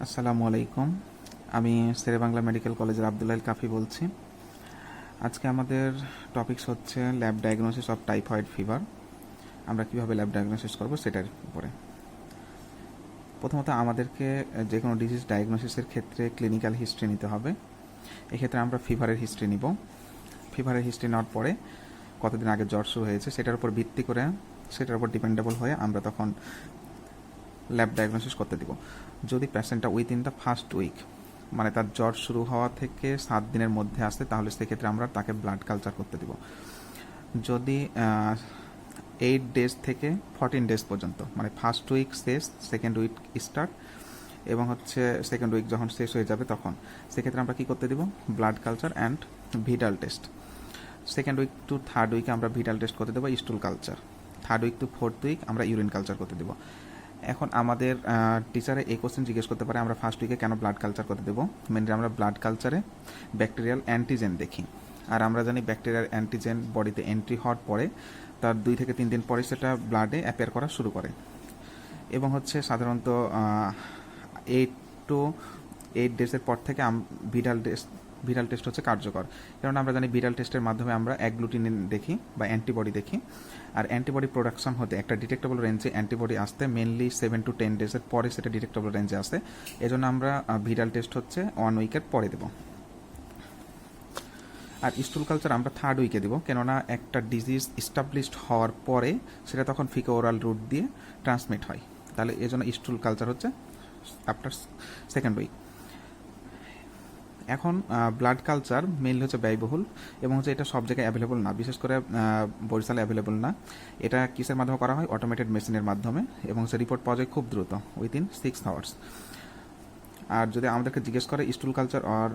আসসালামু আলাইকুম। আমি শেরে বাংলা মেডিকেল কলেজের আব্দুল্লাহ কাফি বলছি। আজকে আমাদের টপিকস হচ্ছে lab diagnosis of typhoid fever. আমরা কিভাবে ল্যাব ডায়াগনোসিস করব সেটার উপরে। প্রথমত আমাদেরকে যে কোনো ডিজিজ ডায়াগনোসিসের ক্ষেত্রে ক্লিনিক্যাল হিস্ট্রি নিতে হবে। এক্ষেত্রে আমরা ফিভারের হিস্ট্রি নিব। ফিভারের হিস্ট্রি নেওয়ার পরে কতদিন আগে জ্বর শুরু হয়েছে সেটার উপর ভিত্তি করে, সেটার উপর ডিপেন্ডেবল হয়ে আমরা তখন ল্যাব ডায়াগনোসিস করতে দিব। যদি পেশেন্টটা উইথিন দ্য ফার্স্ট উইক, মানে তার জ্বর শুরু হওয়া থেকে 7 দিনের মধ্যে আসে, তাহলে সেক্ষেত্রে আমরা তাকে ব্লাড কালচার করতে দিব। যদি 8 ডেজ থেকে 14 ডেজ পর্যন্ত, মানে ফার্স্ট উইক শেষ, সেকেন্ড উইক স্টার্ট এবং সেকেন্ড উইক যখন শেষ হয়ে যাবে তখন সেক্ষেত্রে আমরা কী করতে দিব? Blood culture and vital test. Second week to third উইকে আমরা ভিটাল টেস্ট করতে দেবো, stool culture. Third week to fourth week আমরা ইউরিন কালচার করতে দেবো। এখন আমাদের টিচারে এই কোশ্চেন জিজ্ঞেস করতে পারে আমরা ফার্স্ট উইকে কেন ব্লাড কালচার করতে দেবো। মেনলি আমরা ব্লাড কালচারে ব্যাকটেরিয়াল অ্যান্টিজেন দেখি, আর আমরা জানি ব্যাকটেরিয়াল অ্যান্টিজেন বডিতে এন্ট্রি হওয়ার পরে তার 2 থেকে 3 দিন পরে সেটা ব্লাডে অ্যাপিয়ার করা শুরু করে এবং সাধারণত 8 to 8 ডেজের পর থেকে ভিরাল টেস্ট হচ্ছে কার্যকর। কারণ আমরা জানি ভিরাল টেস্টের মাধ্যমে আমরা অ্যাগ্লুটিনিন দেখি বা অ্যান্টিবডি দেখি, আর অ্যান্টিবডি প্রোডাকশন হতে একটা ডিটেক্টেবল রেঞ্জে অ্যান্টিবডি আসতে মেনলি 7 to 10 ডেজের পরে সেটা ডিটেক্টেবল রেঞ্জে আসে। এজন্য আমরা ভিরাল টেস্ট 1 উইকের পরে দেব। আর স্টুল কালচার আমরা থার্ড উইকে দেবো, কেননা একটা ডিজিজ ইস্টাবলিশড হওয়ার পরে সেটা তখন ফিকো ওরাল রুট দিয়ে ট্রান্সমিট হয়, তাহলে এজন্য stool culture after second week. এখন ব্লাড কালচার মেইনলি ব্যয়বহুল এবং এটা সব জায়গায় অ্যাভেলেবল না, বিশেষ করে বরিশালে অ্যাভেলেবল না। এটা কিসের মাধ্যমে করা হয়? অটোমেটেড মেশিনের মাধ্যমে, এবং রিপোর্ট পাওয়া যায় খুব দ্রুত, উইথিন 6 আওয়ার্স। আর যদি আমাদেরকে জিজ্ঞেস করে স্টুল কালচার আর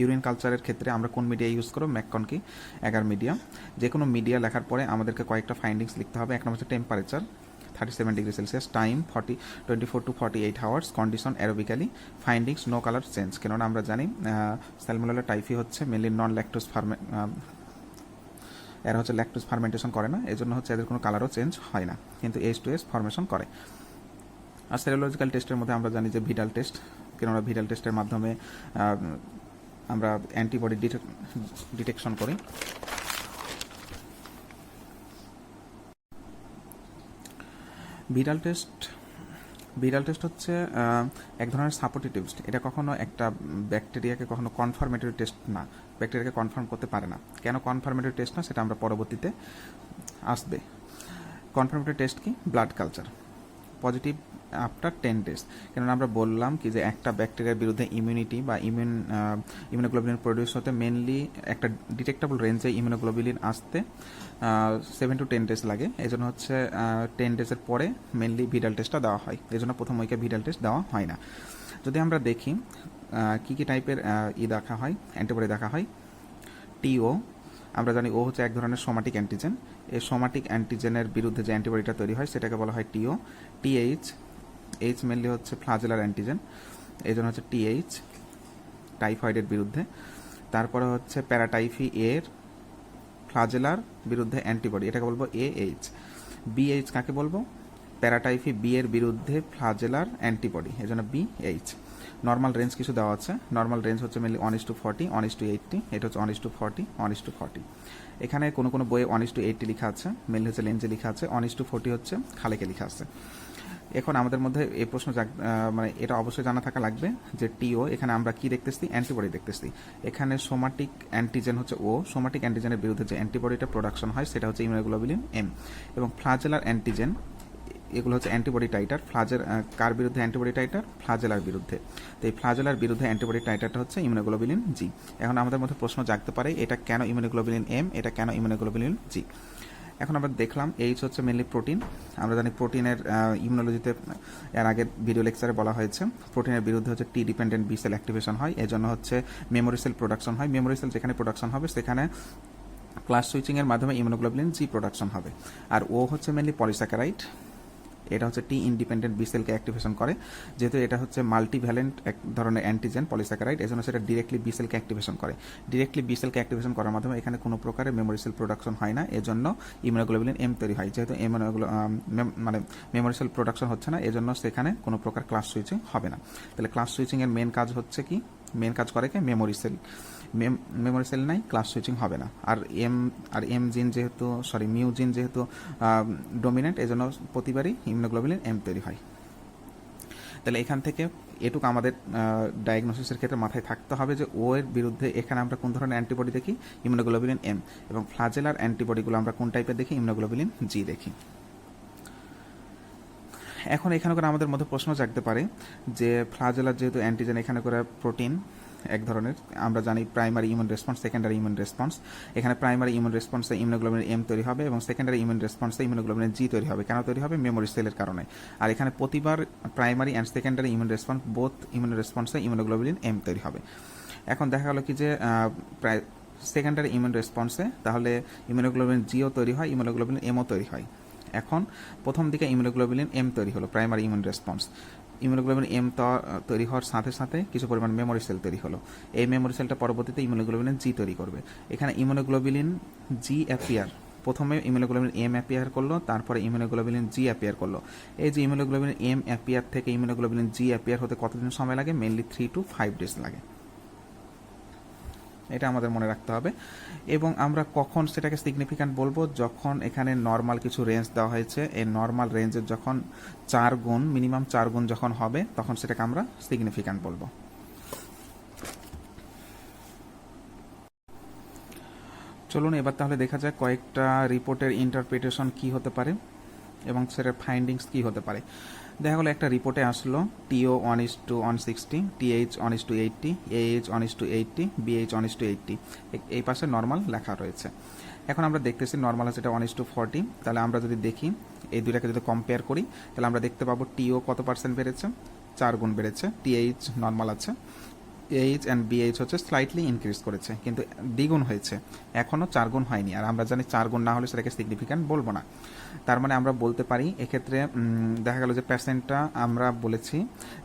ইউরিন কালচারের ক্ষেত্রে আমরা কোন মিডিয়া ইউজ করব, ম্যাককনকি অ্যাগার মিডিয়া। যে কোনো মিডিয়া লেখার পরে আমাদেরকে কয়েকটা ফাইন্ডিংস লিখতে হবে। এক নম্বর হচ্ছে temperature 37 degree Celsius, time 24 to 48 hours, condition aerobically, findings no colour change. কেননা আমরা জানি Salmonella typhi mainly non lactose এরা ল্যাকটোজ ফার্মেন্টেশন করে না, এজন্য এদের কোনো কালারও চেঞ্জ হয় না, কিন্তু H2S ফর্মেশন করে। আর সেরোলজিক্যাল টেস্টের মধ্যে আমরা জানি যে ভিটাল টেস্ট, কেননা ভিটাল টেস্টের মাধ্যমে আমরা অ্যান্টিবডি ডিটেকশন করি। ভিরাল টেস্ট হচ্ছে এক ধরনের সাপোর্টিভ টেস্ট। এটা কখনো একটা ব্যাকটেরিয়াকে কখনো কনফার্মেটরি টেস্ট না, ব্যাকটেরিয়াকে কনফার্ম করতে পারে না। কেন কনফার্মেটরি টেস্ট না সেটা আমরা পরবর্তীতে আসবে। কনফার্মেটরি টেস্ট কি? Blood culture positive after 10 days. কেননা আমরা বললাম কি যে একটা ব্যাকটেরিয়ার বিরুদ্ধে ইমিউনিটি বা ইমিউনোগ্লোবুলিন প্রডিউস হতে মেনলি একটা ডিটেক্টেবল রেঞ্জে ইমিউনোগ্লোবুলিন আসতে 7 to 10 ডেজ লাগে। এই জন্য 10 ডেজের পরে মেনলি ভিরাল টেস্টটা দেওয়া হয়, এই জন্য প্রথম উইকে ভিরাল টেস্ট দেওয়া হয় না। যদি আমরা দেখি কী কী টাইপের দেখা হয়, অ্যান্টিবডি দেখা হয়। টিও, আমরা জানি ও এক ধরনের সোমাটিক অ্যান্টিজেন। এই সোমাটিক অ্যান্টিজেনের বিরুদ্ধে যে অ্যান্টিবডিটা তৈরি হয় সেটাকে বলা হয় টিও। এইচ মেনলি ফ্লাজেলার অ্যান্টিজেন, এই জন্য টিএইচ টাইফয়েডের বিরুদ্ধে। তারপরে প্যারাটাইফি এর ফ্লাজেলার বিরুদ্ধে অ্যান্টিবডি, এটাকে বলবো AH। BH কাকে বলবো? প্যারাটাইফি বি এর বিরুদ্ধে ফ্লাজেলার অ্যান্টিবডি, এই জন্য BH। নর্মাল রেঞ্জ কিছু দেওয়া আছে, নর্মাল রেঞ্জ মেনলি 1:40, 1:80, এটা 1:40, 1:40। এখানে কোনো বইয়ে 1:80 লেখা আছে, মেনলি লেঞ্জে লেখা আছে, 1:40 খালেকে লেখা আছে। এখন আমাদের মধ্যে এই প্রশ্ন মানে এটা অবশ্যই জানা থাকা লাগবে যে টিও, এখানে আমরা কি দেখতেছি? অ্যান্টিবডি দেখতেছি। এখানে সোমাটিক অ্যান্টিজেন সোমাটিক অ্যান্টিজেনের বিরুদ্ধে যে অ্যান্টিবডিটা প্রোডাকশন হয় সেটা ইমিউনোগ্লোবুলিন M, এবং ফ্লাজেলার অ্যান্টিজেন এগুলো অ্যান্টিবডি টাইটার। কার বিরুদ্ধে অ্যান্টিবডি টাইটার? ফ্লাজেলার বিরুদ্ধে। তো এই ফ্লাজেলার বিরুদ্ধে অ্যান্টিবডি টাইটারটা ইমিউনোগ্লোবুলিন G। এখন আমাদের মধ্যে প্রশ্ন জাগতে পারে এটা কেন ইমিউনোগ্লোবুলিন M, এটা কেন ইমিউনোগ্লোবুলিন G। এখন আমরা দেখলাম এইচ মেনলি প্রোটিন। আমরা জানি প্রোটিনের ইমিউনোলজিতে এর আগের ভিডিও লেকচারে বলা হয়েছে প্রোটিনের বিরুদ্ধে টি ডিপেন্ডেন্ট বি সেল অ্যাক্টিভেশন হয়, এজন্য মেমোরি সেল প্রোডাকশন হয়। মেমোরি সেল যেখানে প্রোডাকশন হবে সেখানে ক্লাস সুইচিংয়ের মাধ্যমে ইমিউনোগ্লোবুলিন G প্রোডাকশন হবে। আর ও মেনলি পলিস্যাকারাইড, এটা হচ্ছে টি ইন্ডিপেন্ডেন্ট বি সেলকে অ্যাক্টিভেশন করে। যেহেতু এটা হচ্ছে মাল্টিভ্যালেন্ট এক ধরনের অ্যান্টিজেন পলিস্যাকারাইড, এজন্য সেটা ডিরেক্টলি বি সেলকে অ্যাক্টিভেশন করে। ডিরেক্টলি বি সেলকে অ্যাক্টিভেশন করার মাধ্যমে এখানে কোনো প্রকারের মেমোরি সেল প্রোডাকশন হয় না, এজন্য ইমিউনোগ্লোবুলিন এম তৈরি হয়। যেহেতু মানে মেমোরি সেল প্রোডাকশন হচ্ছে না, এজন্য সেখানে কোনো প্রকার ক্লাস সুইচিং হবে না। তাহলে ক্লাস সুইচিং এর মেন কাজ হচ্ছে কি, মেন কাজ করে কি মেমোরি সেল। মেমোরি সেল নাই, ক্লাস সুইচিং হবে না। আর এম জিন যেহেতু মিউ জিন যেহেতু ডোমিনেন্ট, এজন্য প্রতিবারই ইমিউনোগ্লোবুলিন এম তৈরি হয়। তাহলে এখান থেকে এটুকু আমাদের ডায়াগনোসিসের ক্ষেত্রে মাথায় থাকতে হবে যে ও এর বিরুদ্ধে এখানে আমরা কোন ধরনের অ্যান্টিবডি দেখি, ইমিউনোগ্লোবুলিন এম, এবং ফ্লাজেলার অ্যান্টিবডিগুলো আমরা কোন টাইপের দেখি, ইমিউনোগ্লোবুলিন জি দেখি। এখন এখানে করে আমাদের মধ্যে প্রশ্ন জাগতে পারে যে ফ্লাজেলার যেহেতু অ্যান্টিজেন, এখানে করে প্রোটিন এক ধরনের, আমরা জানি primary immune response, secondary immune response. এখানে প্রাইমারি ইমিউন রেসপন্সে ইমিউনোগ্লোবুলিন এম তৈরি হবে এবং সেকেন্ডারি ইমিউন রেসপন্সে ইমিউনোগ্লোবুলিন জি তৈরি হবে। কেন তৈরি হবে? মেমোরি সেলের কারণে। আর এখানে প্রতিবার primary and secondary immune response both immune রেসপন্সে ইমিউনোগ্লোবুলিন এম তৈরি হবে। এখন দেখা গেল কি যে প্রায় সেকেন্ডারি ইমিউন রেসপন্সে তাহলে ইমিউনোগ্লোবুলিন জিও তৈরি হয়, ইমিউনোগ্লোবুলিন এমও তৈরি হয়। এখন প্রথম দিকে ইমিউনোগ্লোবুলিন এম তৈরি হলো, primary immune response. Immunoglobulin M তৈরি হওয়ার সাথে সাথে কিছু পরিমাণ মেমোরি সেল তৈরি হলো। এই মেমোরি সেলটা পরবর্তীতে ইমিউনোগ্লোবুলিন জি তৈরি করবে। এখানে ইমিউনোগ্লোবুলিন জি অ্যাপিয়ার, প্রথমে ইমিউনোগ্লোবুলিন এম অ্যাপিয়ার করলো, তারপরে ইমিউনোগ্লোবুলিন জি অ্যাপিয়ার করলো। এই যে ইমিউনোগ্লোবুলিন এম অ্যাপিয়ার থেকে ইমিউনোগ্লোবুলিন জি অ্যাপিয়ার হতে কতদিন সময় লাগে? মেনলি 3 to 5 days লাগে। এটা আমাদের মনে রাখতে হবে। এবং আমরা কখন সেটাকে সিগনিফিক্যান্ট বলবো? যখন এখানে নর্মাল কিছু রেঞ্জ দেওয়া হয়েছে, এই নর্মাল রেঞ্জের যখন 4 গুণ, মিনিমাম 4 গুণ যখন হবে, তখন সেটাকে আমরা সিগনিফিক্যান্ট বলবো। চলুন এবার তাহলে দেখা যাক কয়েকটা রিপোর্টের ইন্টারপ্রিটেশন কি হতে পারে এবং সেটার ফাইন্ডিংস কি হতে পারে। দেখা গেলো একটা রিপোর্টে আসলো টিও 1:160, টিএইচ 1:80, এএইচ 1:80, বিএইচ 1:80, এই পাশে নর্মাল লেখা রয়েছে। এখন আমরা দেখতেছি নর্মাল আছে এটা 1:40। তাহলে আমরা যদি দেখি এই দুইটাকে যদি কম্পেয়ার করি, তাহলে আমরা দেখতে পাবো টিও কত পার্সেন্ট বেড়েছে? 4 গুণ বেড়েছে। টিএইচ নর্মাল আছে, এইচ অ্যান্ড বিএইচ হচ্ছে স্লাইটলি ইনক্রিজ করেছে, কিন্তু দ্বিগুণ হয়েছে, এখনও 4 গুণ হয়নি। আর আমরা জানি 4 গুণ না হলে সেটাকে সিগনিফিক্যান্ট বলবো না। তার মানে আমরা বলতে পারি এক্ষেত্রে দেখা গেল যে প্যাসেন্টটা, আমরা বলেছি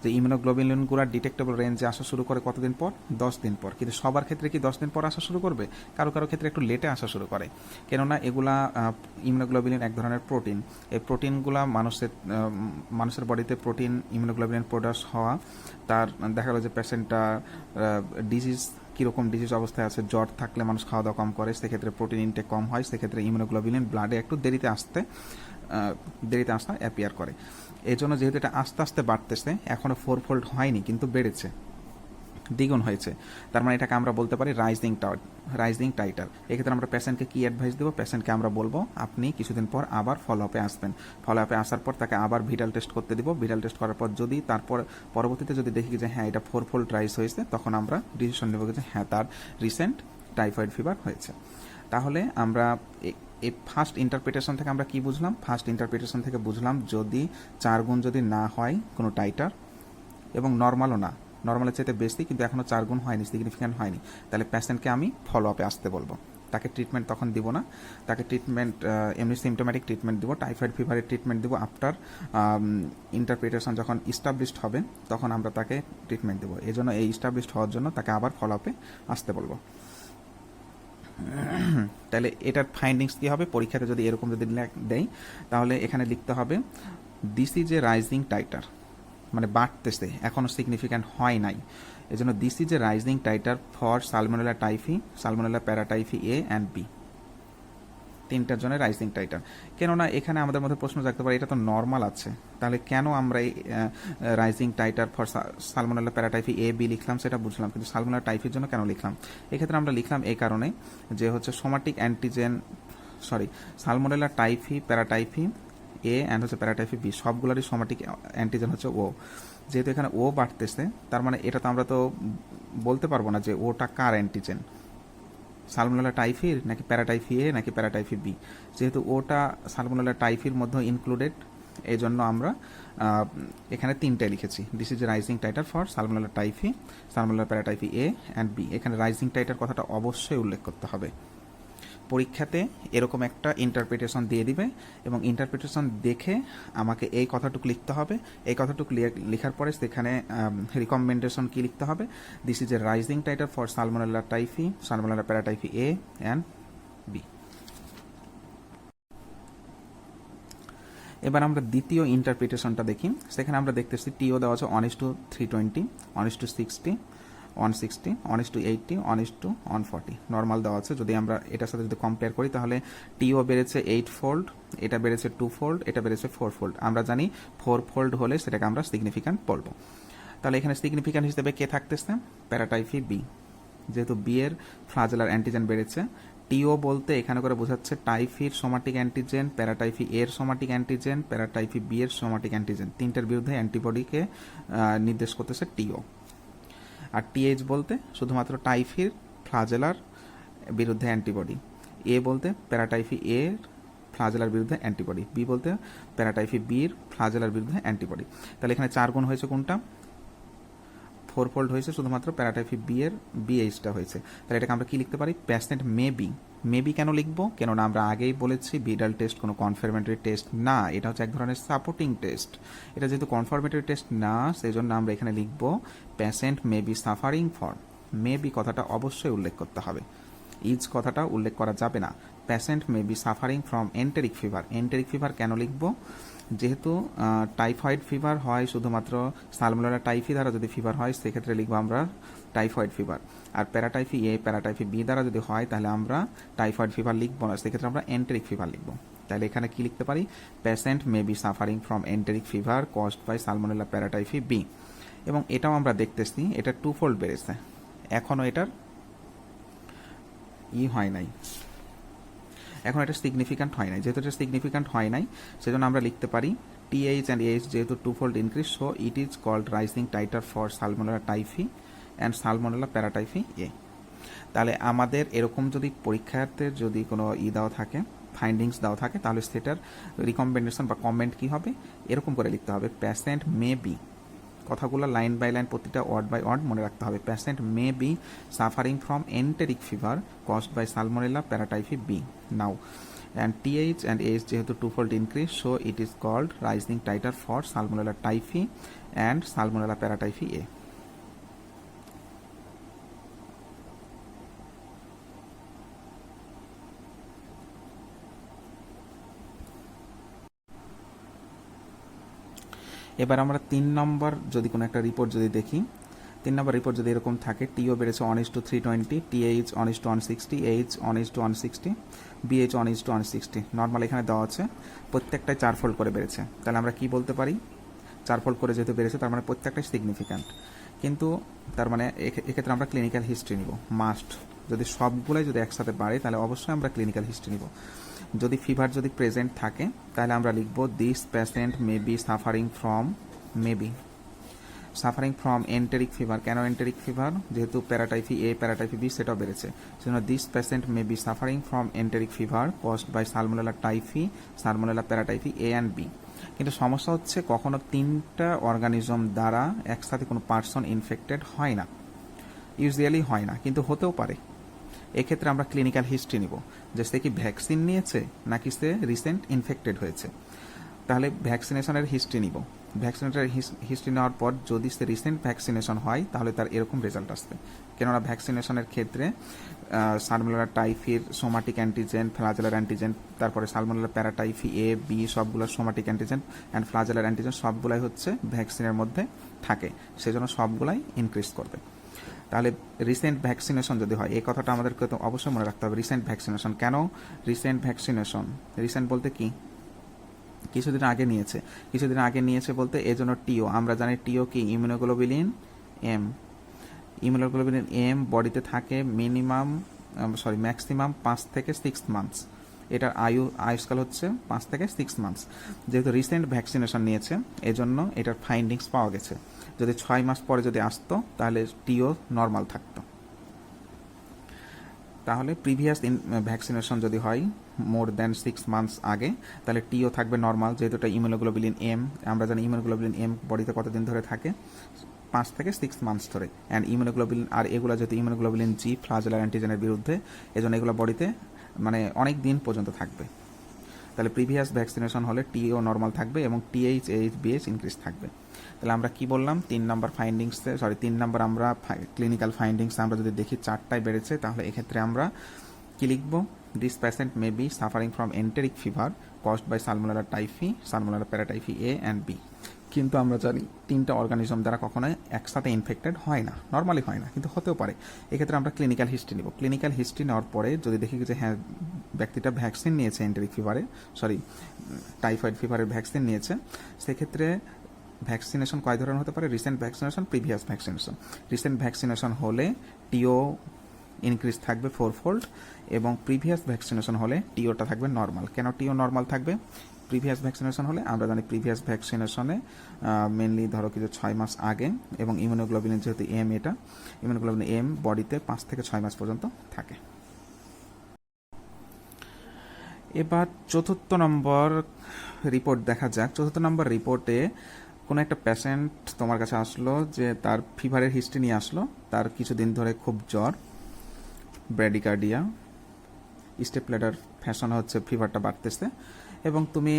যে ইমিউনোগ্লোবুলিনগুলো ডিটেক্টেবল রেঞ্জে আসা শুরু করে কতদিন পর? 10 দিন পর। কিন্তু সবার ক্ষেত্রে কি 10 দিন পর আসা শুরু করবে? কারো কারো ক্ষেত্রে একটু লেটে আসা শুরু করে, কেননা এগুলা ইমিউনোগ্লোবুলিন এক ধরনের প্রোটিন। এই প্রোটিনগুলা মানুষের বডিতে প্রোটিন ইমিউনোগ্লোবুলিন প্রোডিউস হওয়া, তার দেখা গেলো যে প্যাসেন্টটা ডিজিজ কীরকম ডিজিজ অবস্থায় আছে, জ্বর থাকলে মানুষ খাওয়া দাওয়া কম করে, সেক্ষেত্রে প্রোটিন ইনটেক কম হয়, সেক্ষেত্রে ইমিউনোগ্লোবুলিন ব্লাডে একটু দেরিতে আসতে অ্যাপিয়ার করে। এই জন্য যেহেতু এটা আস্তে আস্তে বাড়তেছে, এখনও 4-fold হয়নি কিন্তু বেড়েছে, দ্বিগুণ হয়েছে। তার মানে এটাকে আমরা বলতে পারি রাইজিং টাইটার। এক্ষেত্রে আমরা পেশেন্টকে কি অ্যাডভাইস দেবো? পেশেন্টকে আমরা বলবো আপনি কিছুদিন পর আবার ফলো আপে আসবেন। ফলো আপে আসার পর তাকে আবার ভিটাল টেস্ট করতে দিব। ভিটাল টেস্ট করার পর যদি তারপর পরবর্তীতে যদি দেখি যে হ্যাঁ এটা 4-fold রাইজ হয়েছে, তখন আমরা ডিসিশন নেব যে হ্যাঁ তার রিসেন্ট টাইফয়েড ফিভার হয়েছে। তাহলে আমরা এই ফার্স্ট ইন্টারপ্রিটেশন থেকে আমরা কি বুঝলাম? ফার্স্ট ইন্টারপ্রিটেশন থেকে বুঝলাম যদি 4 গুণ যদি না হয় কোনো টাইটার, এবং নর্মালও না, নর্মালের চাইতে বেশি কিন্তু এখনও 4 গুণ হয়নি, সিগনিফিক্যান্ট হয়নি, তাহলে পেশেন্টকে আমি ফলো আপে আসতে বলবো। তাকে ট্রিটমেন্ট তখন দিব না, তাকে ট্রিটমেন্ট এমনি সিমটোম্যাটিক ট্রিটমেন্ট দিব, টাইফয়েড ফিভারের ট্রিটমেন্ট দিব। আফটার ইন্টারপ্রিটেশন যখন ইস্টাবলিশড হবে, তখন আমরা তাকে ট্রিটমেন্ট দেবো। এই জন্য এই ইস্টাবলিশড হওয়ার জন্য তাকে আবার ফলো আপে আসতে বলবো। তাহলে এটার ফাইন্ডিংস কী হবে? পরীক্ষাতে যদি এরকম যদি দেয়, তাহলে এখানে লিখতে হবে this is a rising titre, মানে বাড়তেছে, এখনও সিগনিফিক্যান্ট হয় নাই। এই জন্য this is a rising titre for Salmonella typhi, Salmonella paratyphi A and B, তিনটার জন্য রাইজিং টাইটার। কেননা এখানে আমাদের মধ্যে প্রশ্ন জাগতে পারে এটা তো নর্মাল আছে, তাহলে কেন আমরা এই rising titre for Salmonella paratyphi A B লিখলাম? সেটা বুঝলাম, কিন্তু সালমোনেলা টাইফির জন্য কেন লিখলাম? এক্ষেত্রে আমরা লিখলাম এই কারণে যে হচ্ছে somatic antigen, Salmonella typhi, paratyphi A and হচ্ছে প্যারাটাইফি বি, সবগুলোরই সোমাটিক অ্যান্টিজেন হচ্ছে ও। যেহেতু এখানে ও বাড়তেছে, তার মানে এটা তো আমরা তো বলতে পারবো না যে ওটা কার অ্যান্টিজেন, সালমোনেলা টাইফির নাকি প্যারাটাইফি এ নাকি প্যারাটাইফি বি। যেহেতু ওটা সালমোনেলা টাইফির মধ্যে ইনক্লুডেড, এই জন্য আমরা এখানে 3টাই লিখেছি। This is a rising titre for Salmonella typhi, Salmonella paratyphi A and B. এখানে রাইজিং টাইটার কথাটা অবশ্যই উল্লেখ করতে হবে। পরীক্ষাতে এরকম একটা ইন্টারপ্রিটেশন দিয়ে দিবে এবং ইন্টারপ্রিটেশন দেখে আমাকে এই কথাটুকু লিখতে হবে। এই কথাটুকু লেখার পরে সেখানে রিকমেন্ডেশন কি লিখতে হবে, this is a rising titre for Salmonella typhi, Salmonella paratyphi A and B. এবার আমরা দ্বিতীয় ইন্টারপ্রিটেশনটা দেখি। সেখানে আমরা দেখতেছি টিও দেওয়া আছে 1:320, 1:60, 160, 1:80, 1:140 নর্মাল দেওয়া আছে। যদি আমরা এটার সাথে যদি কম্পেয়ার করি তাহলে টিও বেড়েছে 8 ফোল্ড, এটা বেড়েছে 2 ফোল্ড, এটা বেড়েছে 4 ফোল্ড। আমরা জানি 4 ফোল্ড হলে সেটাকে আমরা সিগনিফিক্যান্ট বলবো। তাহলে এখানে সিগনিফিক্যান্ট হিসেবে কে থাকতেছে, প্যারাটাইফি বি। যেহেতু বি এর ফ্লাজেলার অ্যান্টিজেন বেড়েছে, টিও বলতে এখানে করে বোঝাচ্ছে টাইফির সোমাটিক অ্যান্টিজেন, প্যারাটাইফি এর সোমাটিক অ্যান্টিজেন, প্যারাটাইফি বি এর সোমাটিক অ্যান্টিজেন, তিনটার বিরুদ্ধে অ্যান্টিবডিকে নির্দেশ করতেছে টিও। আর টিএইচ বলতে শুধুমাত্র টাইফির ফ্লাজেলার বিরুদ্ধে অ্যান্টিবডি, এ বলতে প্যারাটাইফি এর ফ্লাজেলার বিরুদ্ধে অ্যান্টিবডি, বি বলতে প্যারাটাইফি বির ফ্লাজেলার বিরুদ্ধে অ্যান্টিবডি। তাহলে এখানে 4 গুণ হয়েছে কোনটা, 4 ফোল্ড হয়েছে শুধুমাত্র প্যারাটাইফি বি এর বিএইচটা হয়েছে। তাহলে এটাকে আমরা কি লিখতে পারি, প্যাসেন্ট মে বি কেন লিখবো, কেননা আমরা আগেই বলেছি ভিডাল টেস্ট কোনো কনফার্মেটরি টেস্ট না, এটা হচ্ছে এক ধরনের সাপোর্টিং টেস্ট। এটা যেহেতু কনফার্মেটরি টেস্ট না, সেই জন্য আমরা এখানে লিখবো patient may be suffering for, may be কথাটা অবশ্যই উল্লেখ করতে হবে, ইজ কথাটা উল্লেখ করা যাবে না। Patient may be suffering from enteric fever. Enteric fever কেন লিখবো, যেহেতু টাইফয়েড ফিভার হয় শুধুমাত্র সালমোনেলা টাইফি দ্বারা যদি ফিভার হয় সেক্ষেত্রে লিখবো আমরা typhoid fever. R প্যারাটাইফি A paratyphi B দ্বারা যদি হয় তাহলে আমরা টাইফয়েড ফিভার লিখবো না, সেক্ষেত্রে আমরা এন্টেরিক ফিভার লিখবো। তাহলে এখানে কি লিখতে পারি, patient may be suffering from enteric fever caused by Salmonella paratyphi B. এবং এটাও আমরা দেখতেছি এটা 2 ফোল্ড বেড়েছে, এখনও এটার হয় নাই, এখন এটা সিগনিফিক্যান্ট হয় নাই। যেহেতু এটা সিগনিফিক্যান্ট হয় নাই সেজন্য আমরা লিখতে পারি টিএইচ অ্যান্ড এইচ যেহেতু 2 fold increase, so it is called rising titre for Salmonella typhi and Salmonella paratyphi A. তাহলে আমাদের এরকম যদি পরীক্ষার্থে যদি কোনো দেওয়া থাকে, ফাইন্ডিংস দেওয়া থাকে, তাহলে সেটার রিকমেন্ডেশন বা কমেন্ট কি হবে, এরকম করে লিখতে হবে প্যাসেন্ট মে বি, কথাগুলো লাইন বাই লাইন প্রতিটা ওয়ার্ড বাই ওয়ার্ড মনে রাখতে হবে। Patient may be suffering from enteric fever caused by Salmonella paratyphi B now, and TH and H যেহেতু 2 fold increase, so it is called rising titer for Salmonella typhi and Salmonella paratyphi A. এবার আমরা 3 নম্বর যদি কোনো একটা report যদি দেখি, 3 নম্বর report যদি এরকম থাকে, টিও বেড়েছে 1:320, টিএইচ 1:160, এইচ 1:160, বিএইচ 1:160 নর্মাল এখানে দেওয়া আছে, প্রত্যেকটাই 4 ফোল্ড করে বেড়েছে। তাহলে আমরা কি বলতে পারি, 4 ফোল্ড করে যেহেতু বেড়েছে তার মানে প্রত্যেকটাই সিগনিফিক্যান্ট। কিন্তু তার মানে এক্ষেত্রে আমরা ক্লিনিক্যাল হিস্ট্রি নিব মাস্ট, যদি সবগুলাই যদি একসাথে বাড়ে তাহলে অবশ্যই আমরা ক্লিনিক্যাল হিস্ট্রি নিব। যদি ফিভার যদি প্রেজেন্ট থাকে তাহলে আমরা লিখব this patient may be suffering from, maybe suffering from enteric fever. কেন এন্টেরিক ফিভার, যেহেতু প্যারাটাইফি এ প্যারাটাইফি বি সেটাও বেড়েছে, সেজন্য this patient may be suffering from enteric fever caused by Salmonella typhi, Salmonella paratyphi A and B. কিন্তু সমস্যা হচ্ছে কখনো 3টা অর্গানিজম দ্বারা একসাথে কোনো পার্সন ইনফেক্টেড হয় না, ইউজুয়ালি হয় না, কিন্তু হতেও পারে। এক্ষেত্রে আমরা ক্লিনিক্যাল হিস্ট্রি নিব, যে সে কি ভ্যাকসিন নিয়েছে নাকি সে রিসেন্ট ইনফেক্টেড হয়েছে। তাহলে ভ্যাকসিনেশনের হিস্ট্রি নিব, ভ্যাকসিনেটার হিস্ট্রি নেওয়ার পর যদি সে রিসেন্ট ভ্যাকসিনেশন হয় তাহলে তার এরকম রেজাল্ট আসবে। কেননা ভ্যাকসিনেশনের ক্ষেত্রে সালমোনেলা টাইফির সোমাটিক অ্যান্টিজেন, ফ্লাজেলার অ্যান্টিজেন, তারপরে সালমোনেলা প্যারাটাইফি এ বি সবগুলোর সোমাটিক অ্যান্টিজেন অ্যান্ড ফ্লাজেলার অ্যান্টিজেন সবগুলাই হচ্ছে ভ্যাকসিনের মধ্যে থাকে, সেজন্য সবগুলাই ইনক্রিজ করবে। তাহলে রিসেন্ট ভ্যাকসিনেশন যদি হয়, এই কথাটা আমাদেরকে তো অবশ্যই মনে রাখতে হবে। রিসেন্ট ভ্যাকসিনেশন কেন, রিসেন্ট ভ্যাকসিনেশন, রিসেন্ট বলতে কি কিছুদিন আগে নিয়েছে, কিছুদিন আগে নিয়েছে বলতে এজন্য টিও, আমরা জানি টিও কি ইমিউনোগ্লোবিলিন এম, ইমিউনোগ্লোবিলিন এম বডিতে থাকে ম্যাক্সিমাম 5 থেকে 6 মান্থস, এটার আয়ুষ্কাল হচ্ছে 5 থেকে 6 মান্থস। যেহেতু রিসেন্ট ভ্যাকসিনেশন নিয়েছে এজন্য এটার ফাইন্ডিংস পাওয়া গেছে। যদি 6 মাস পরে যদি আসতো তাহলে টিও নর্মাল থাকতো। তাহলে প্রিভিয়াস ভ্যাকসিনেশন যদি হয় মোর দ্যান 6 মান্থস আগে তাহলে টিও থাকবে নর্মাল, যেহেতু এটা ইমিউনোগ্লোবিলিন এম, আমরা জানি ইমিউনোগ্লোবিলিন এম বডিতে কতদিন ধরে থাকে, 5 থেকে 6 মান্থস ধরে। অ্যান্ড ইমিউনোগ্লোবিলিন আর এগুলো যেহেতু ইমিউনোগ্লোবিলিন জি ফ্লাজেলার অ্যান্টিজেনের বিরুদ্ধে, এজন্য এগুলো বডিতে মানে অনেক দিন পর্যন্ত থাকবে। তাহলে প্রিভিয়াস ভ্যাকসিনেশন হলে টিও নর্মাল থাকবে এবং টিএইচ এইচ বিএইচ ইনক্রিজ থাকবে। তাহলে আমরা কি বললাম 3 নাম্বার ফাইন্ডিংসে, 3 নাম্বার আমরা ক্লিনিক্যাল ফাইন্ডিংস আমরা যদি দেখি 4টায় বেড়েছে, তাহলে এক্ষেত্রে আমরা কি লিখব? This patient may be suffering from enteric fever caused by Salmonella typhi, Salmonella paratyphi A and B. কিন্তু আমরা জানি 3টা অর্গানিজম দ্বারা কখনোই একসাথে ইনফেক্টেড হয় না, নর্মালি হয় না, কিন্তু হতেও পারে। এক্ষেত্রে আমরা ক্লিনিক্যাল হিস্ট্রি নিব। ক্লিনিক্যাল হিস্ট্রি নেওয়ার পরে যদি দেখি যে হ্যাঁ ব্যক্তিটা ভ্যাকসিন নিয়েছে এন্টেরিক ফিভারে, টাইফয়েড ফিভারের ভ্যাকসিন নিয়েছে, সেক্ষেত্রে ভ্যাকসিনেশন কয় ধরনের হতে পারে? Recent vaccination, previous vaccination. Recent vaccination হলে টিও ইনক্রিজ থাকবে 4-fold এবং প্রিভিয়াস ভ্যাকসিনেশন হলে টিওটা থাকবে নর্মাল। কেন টিও নর্মাল থাকবে প্রিভিয়াস ভ্যাকসিনেশন হলে? আমরা জানি প্রিভিয়াস ভ্যাকসিনেশনে মেনলি ধরো কিছু 6 মাস আগে, এবং ইমিউনোগ্লোবিনের যেহেতু এম, এটা ইমিউনোগ্লোবিন এম বডিতে 5 থেকে 6 মাস পর্যন্ত থাকে। এবার 4th নম্বর রিপোর্ট দেখা যাক। 4th নম্বর রিপোর্টে কোনো একটা পেশেন্ট তোমার কাছে আসলো যে তার ফিভারের হিস্ট্রি নিয়ে আসলো, তার কিছুদিন ধরে খুব জ্বর, ব্র্যাডিকার্ডিয়া, স্টেপলেডার ফ্যাশন হচ্ছে ফিভারটা বাড়তেছে, এবং তুমি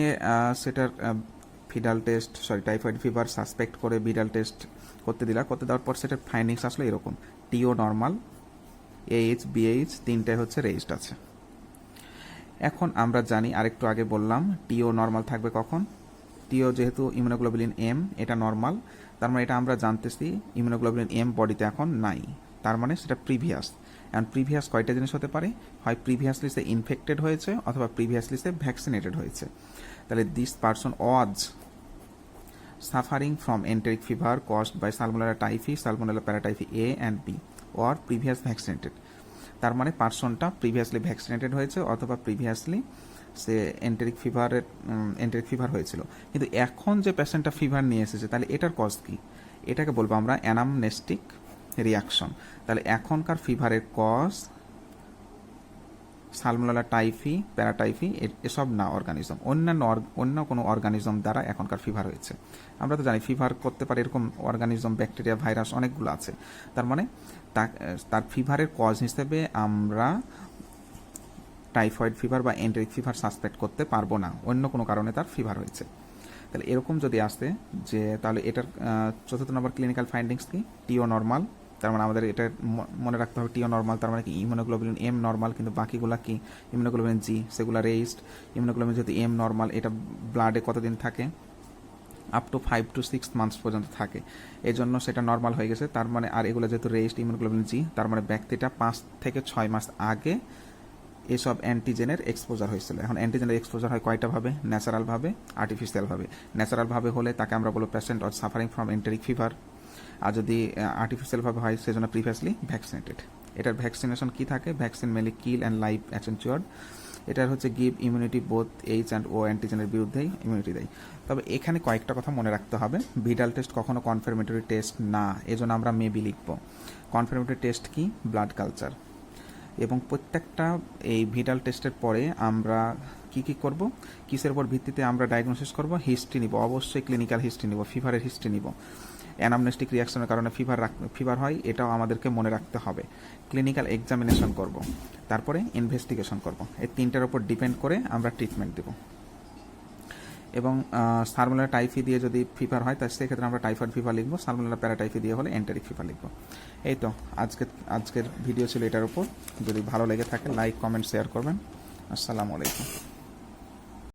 সেটার টাইফয়েড ফিভার সাসপেক্ট করে ভিডাল টেস্ট করতে দিলা। করতে দেওয়ার পর সেটার ফাইন্ডিংস আসলো এরকম: টিও নর্মাল, এইচ বিএইচ 3টাই হচ্ছে রেজিস্ট আছে। এখন আমরা জানি, আরেকটু আগে বললাম, টিও নর্মাল থাকবে কখন? টিও যেহেতু ইমিউনোগ্লোবুলিন এম এটা নর্মাল, তার মানে এটা আমরা জানতেছি ইমিউনোগ্লোবুলিন এম বডিতে এখন নাই, তার মানে সেটা প্রিভিয়াস। অ্যান্ড প্রিভিয়াস কয়টা জিনিস হতে পারে? হয় প্রিভিয়াসলি সে ইনফেক্টেড হয়েছে অথবা প্রিভিয়াসলি সে ভ্যাকসিনেটেড হয়েছে। তাহলে this person was suffering from enteric fever caused by Salmonella typhi, Salmonella paratyphi A and B, or previous vaccinated. তার মানে পারসনটা প্রিভিয়াসলি ভ্যাকসিনেটেড হয়েছে অথবা প্রিভিয়াসলি সে এন্টেরিক ফিভার হয়েছিল। কিন্তু এখন যে পেশেন্টটা ফিভার নিয়ে এসেছে, তাহলে এটার কজ কি? এটাকে বলবো আমরা অ্যানামনেস্টিক রিয়াকশন। তাহলে এখনকার ফিভারের কজ সালমোনেলা টাইফি, প্যারাটাইফি এসব না অর্গানিজম, অন্য কোনো অর্গানিজম দ্বারা এখনকার ফিভার হয়েছে। আমরা তো জানি ফিভার করতে পারে এরকম অর্গানিজম, ব্যাকটেরিয়া, ভাইরাস অনেকগুলো আছে। তার মানে তার ফিভারের কজ হিসেবে আমরা টাইফয়েড ফিভার বা এন্টেরিক ফিভার সাসপেক্ট করতে পারবো না, অন্য কোনো কারণে তার ফিভার হয়েছে। তাহলে এরকম যদি আসে যে, তাহলে এটার 4th নম্বর ক্লিনিক্যাল ফাইন্ডিংস কি? টিও নর্মাল। তার মানে আমাদের এটা মনে রাখতে হবে টিও নর্মাল, তার মানে কি ইমিউনোগ্লোবুলিন এম নর্মাল, কিন্তু বাকিগুলা কি? ইমিউনোগ্লোবুলিন জি সেগুলো রেইজড। ইমিউনোগ্লোবুলিন যেহেতু এম নর্মাল, এটা ব্লাডে কতদিন থাকে? আপ টু 5 to 6 মান্থস পর্যন্ত থাকে, এই জন্য সেটা নর্মাল হয়ে গেছে। তার মানে আর এগুলো যেহেতু রেইজড ইমিউনোগ্লোবুলিন জি, তার মানে ব্যক্তিটা 5 থেকে 6 মাস আগে এসব অ্যান্টিজেনের এক্সপোজার হয়েছিল। এখন অ্যান্টিজেনের এক্সপোজার হয় কয়টা ভাবে? ন্যাচারাল ভাবে, আর্টিফিশিয়াল ভাবে। ন্যাচারাল ভাবে হলে তাকে আমরা বলবো patient or suffering from enteric fever, আর যদি আর্টিফিশিয়াল ভাবে হয় সেজন্য প্রিভিয়াসলি ভ্যাকসিনেটেড। এটার ভ্যাকসিনেশন কি থাকে? Vaccine mainly kill and live অ্যাকচুয়ার্ড। এটার হচ্ছে give immunity both H and O অ্যান্টিজেনের বিরুদ্ধেই ইমিউনিটি দেয়। তবে এখানে কয়েকটা কথা মনে রাখতে হবে। ভিডাল টেস্ট কখনো কনফার্মেটরি টেস্ট না, এজন্য আমরা মেবি লিখব। কনফার্মেটরি টেস্ট কি? Blood culture. এবং প্রত্যেকটা এই ভিডাল টেস্টের পরে আমরা কি করব? কিসের উপর ভিত্তিতে আমরা ডায়াগনোসিস করব? হিস্ট্রি নিব, অবশ্যই ক্লিনিক্যাল হিস্ট্রি নিব, ফিভারের হিস্ট্রি নিব। অ্যানামনেস্টিক রিয়াকশনের কারণে ফিভার হয়, এটাও আমাদেরকে মনে রাখতে হবে। ক্লিনিক্যাল এক্সামিনেশন করব, তারপরে ইনভেস্টিগেশন করব। এই 3টার উপর ডিপেন্ড করে আমরা ট্রিটমেন্ট দেব। এবং সালমোনেলা টাইফি দিয়ে যদি ফিভার হয়, তার সেক্ষেত্রে আমরা টাইফয়েড ফিভার লিখবো। সালমোনেলা প্যারাটাইফি দিয়ে হলে এন্টেরিক ফিভার লিখবো। এই তো আজকের ভিডিও ছিল এটার উপর। যদি ভালো লেগে থাকে লাইক, কমেন্ট, শেয়ার করবেন। আসসালামু আলাইকুম।